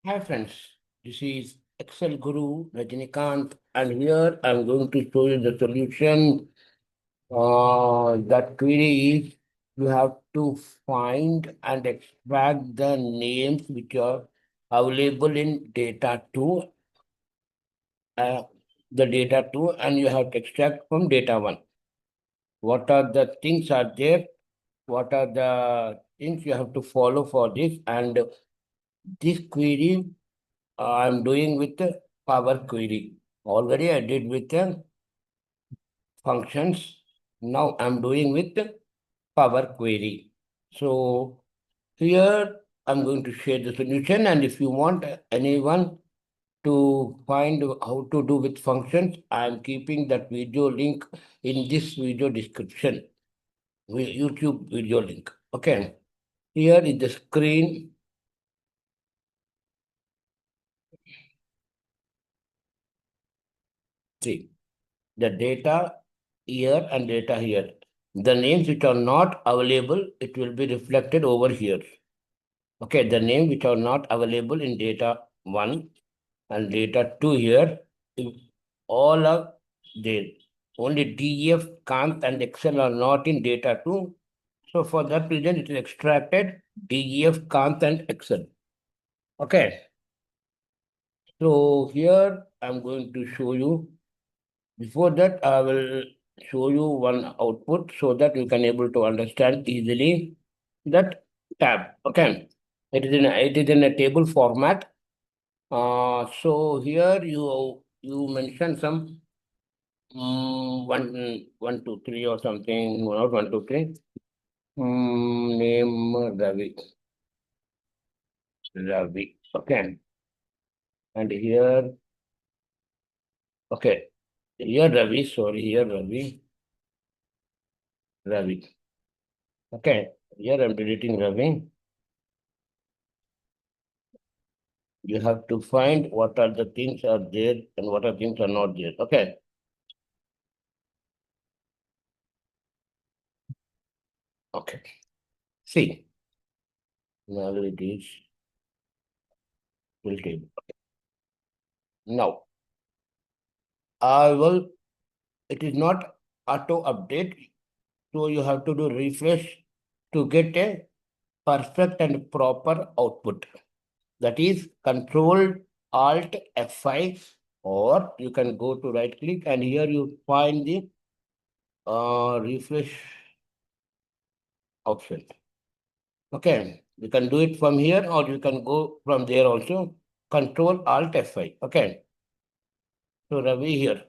Hi friends, this is Excel Guru Rajinikanth, and here I'm going to show you the solution. That query is you have to find and extract the names which are available in data 2, uh, the data 2, and you have to extract from data 1. What are the things are there? What are the things you have to follow for this? And this query I'm doing with the Power Query. Already I did with the functions. Now I'm doing with the Power Query. So here I'm going to share the solution, and if you want anyone to find how to do with functions, I'm keeping that video link in this video description, YouTube video link. Okay. Here is the screen. See the data here and data here. The names which are not available, it will be reflected over here. Okay, the name which are not available in data 1 and data 2 here, if all are there. Only DEF, Kant and Excel are not in data 2. So for that reason, it is extracted DEF, Kant and Excel. Okay, so here I'm going to show you. Before that, I will show you one output so that you can able to understand easily that tab. Okay, it is in a table format. So here you mention some one two three or something, not one two three. Name Ravi. Okay, and here okay here Ravi. Sorry, here Ravi. Okay, here I'm deleting Ravi. You have to find what are the things are there and what are things are not there. Okay. Okay. See, now it is full table. Now, I will, it is not auto update. So you have to do refresh to get a perfect and proper output. That is Control Alt F5, or you can go to right click and here you find the refresh option. Okay, you can do it from here or you can go from there also. Control Alt F5. Okay, so Ravi here.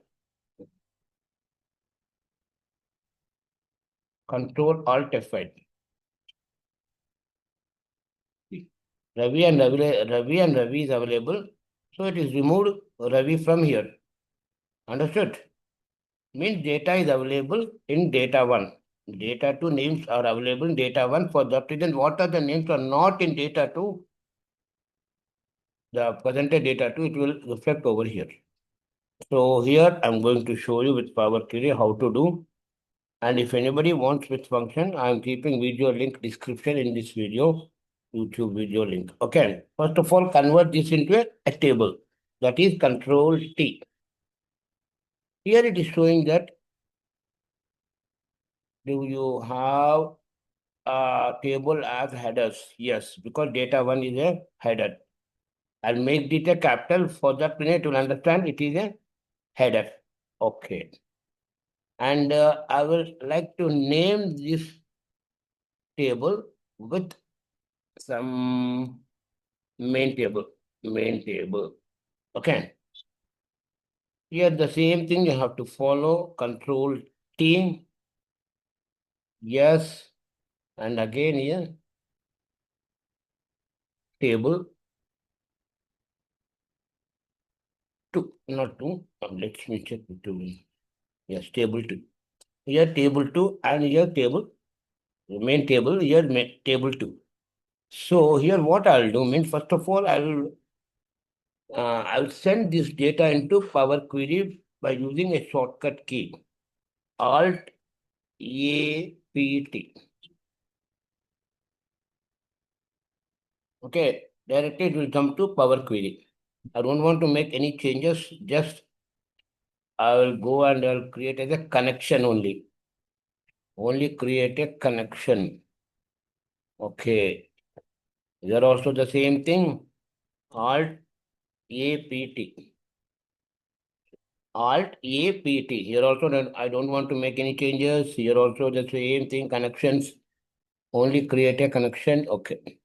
Control Alt F5. Ravi is available. So it is removed Ravi from here. Understood? Means data is available in data 1. Data 2 names are available in data 1. For that reason, what are the names are not in data 2? The presented data 2, it will reflect over here. So here I'm going to show you with Power Query how to do. And if anybody wants which function, I'm keeping video link description in this video, YouTube video link. Okay. First of all, convert this into a table. That is Control T. Here it is showing that do you have a table as headers? Yes, because data 1 is a header. I'll make it a capital for that minute to understand it is a header. Okay. And I will like to name this table with some main table. Okay. Here the same thing you have to follow. Control T. Yes. And again here table 2, not 2. Let me check the 2. Yes, table 2. Here table 2 and here table main table, here table 2. So here what I'll do means first of all I'll send this data into Power Query by using a shortcut key Alt APT. Okay. directly it will come to Power Query. I don't want to make any changes, just I will go and I'll create as a connection only. Only create a connection. Okay. Here also the same thing. Alt APT. Alt APT. Here also I don't want to make any changes. Here also the same thing. Connections. Only create a connection. Okay.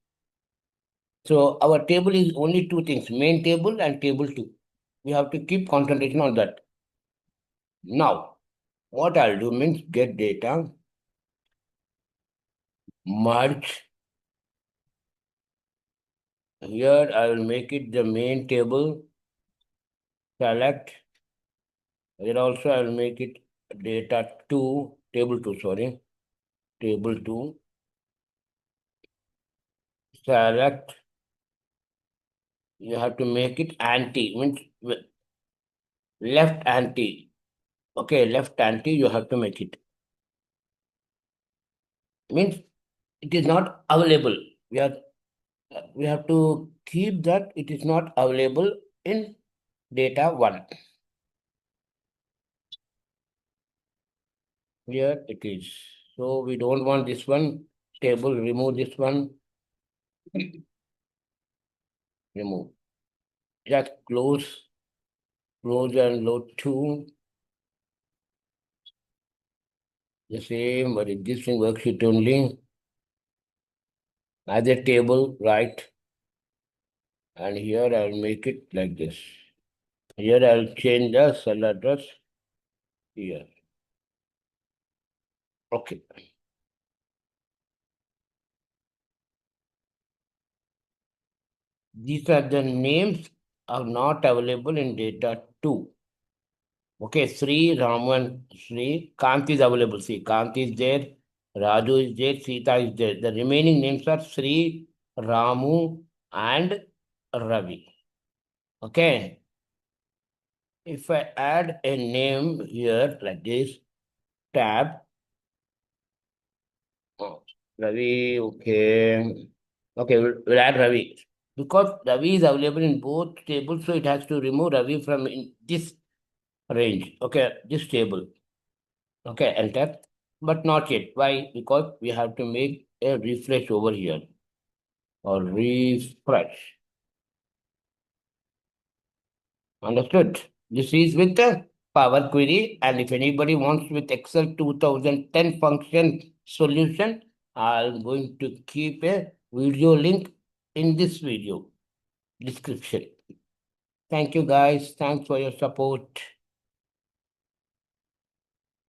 So our table is only two things, main table and table two. We have to keep concentration on that. Now, what I'll do means get data, merge. Here I will make it the main table, select. Here also I will make it data 2, table 2, sorry, table 2, select. You have to make it anti, means left anti. Okay, left anti, you have to make it. Means it is not available. We are we have to keep that it is not available in data 1. Here it is. So we don't want this one table, remove this one, remove. Just close and load to the same but existing worksheet only as a table, right? And here I'll make it like this. Here I'll change the cell address here. Okay. These are the names are not available in data 2. Okay, Sri, Raman, Sri, Kant is available. See, Kant is there, Raju is there, Sita is there. The remaining names are Sri, Ramu, and Ravi. Okay. If I add a name here like this, tab, oh, Ravi, okay. Okay, we'll add Ravi. Because Ravi is available in both tables, so it has to remove Ravi from in this range. Okay, this table. Okay, enter. But not yet. Why? Because we have to make a refresh over here or refresh. Understood? This is with the Power Query. And if anybody wants with Excel 2010 function solution, I'm going to keep a video link in this video description. Thank you guys. Thanks for your support.